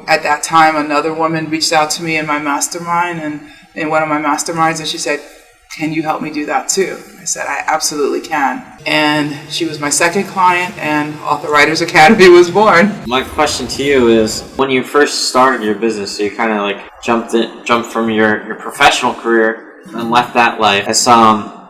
At that time, another woman reached out to me in my mastermind, and in one of my masterminds, and she said, "Can you help me do that too?" I said, "I absolutely can." And she was my second client, and Author Writers Academy was born. My question to you is, when you first started your business, so you kind of like jumped from your professional career and left that life.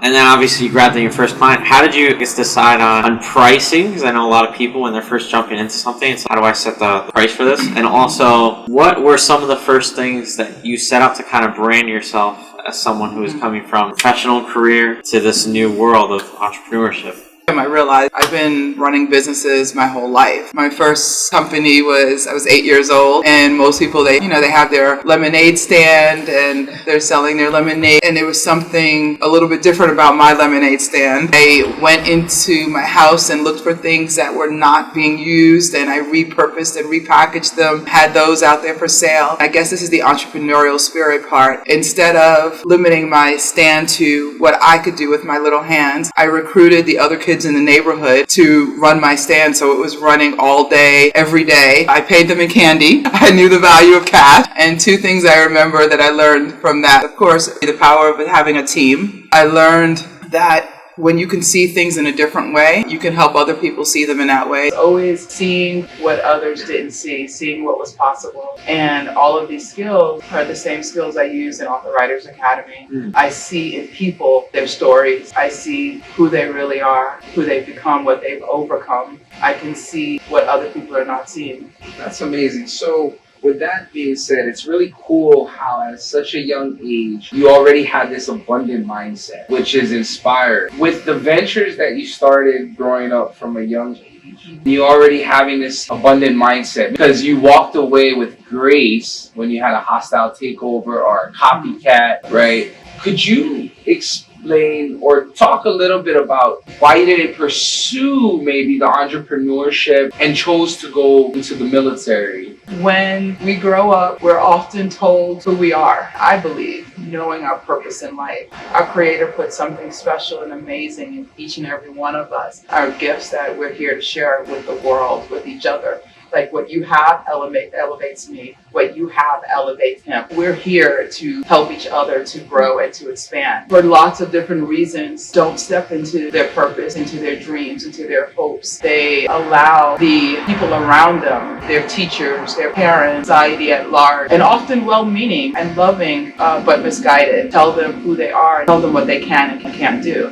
And then obviously you grabbed in your first client. How did you decide on pricing? Because I know a lot of people when they're first jumping into something, it's how do I set the price for this? And also, what were some of the first things that you set up to kind of brand yourself as someone who is coming from a professional career to this new world of entrepreneurship? I realized I've been running businesses my whole life. My first company I was 8 years old, and most people, they have their lemonade stand and they're selling their lemonade. And there was something a little bit different about my lemonade stand. I went into my house and looked for things that were not being used, and I repurposed and repackaged them, had those out there for sale. I guess this is the entrepreneurial spirit part. Instead of limiting my stand to what I could do with my little hands, I recruited the other kids in the neighborhood to run my stand, so it was running all day, every day. I paid them in candy. I knew the value of cash. And two things I remember that I learned from that, of course, the power of having a team. I learned that when you can see things in a different way, you can help other people see them in that way. Always seeing what others didn't see, seeing what was possible. And all of these skills are the same skills I use in Author Writers Academy. I see in people their stories. I see who they really are, who they've become, what they've overcome. I can see what other people are not seeing. That's amazing. So, with that being said, it's really cool how at such a young age, you already had this abundant mindset, which is inspired. With the ventures that you started growing up from a young age, you already having this abundant mindset because you walked away with grace when you had a hostile takeover or a copycat, right? Could you explain or talk a little bit about why you didn't pursue maybe the entrepreneurship and chose to go into the military? When we grow up, we're often told who we are. I believe knowing our purpose in life. Our Creator put something special and amazing in each and every one of us. Our gifts that we're here to share with the world, with each other. Like what you have elevates me. What you have elevates him. We're here to help each other to grow and to expand. For lots of different reasons, don't step into their purpose, into their dreams, into their hopes. They allow the people around them, their teachers, their parents, society at large, and often well-meaning and loving, but misguided. Tell them who they are, tell them what they can and can't do.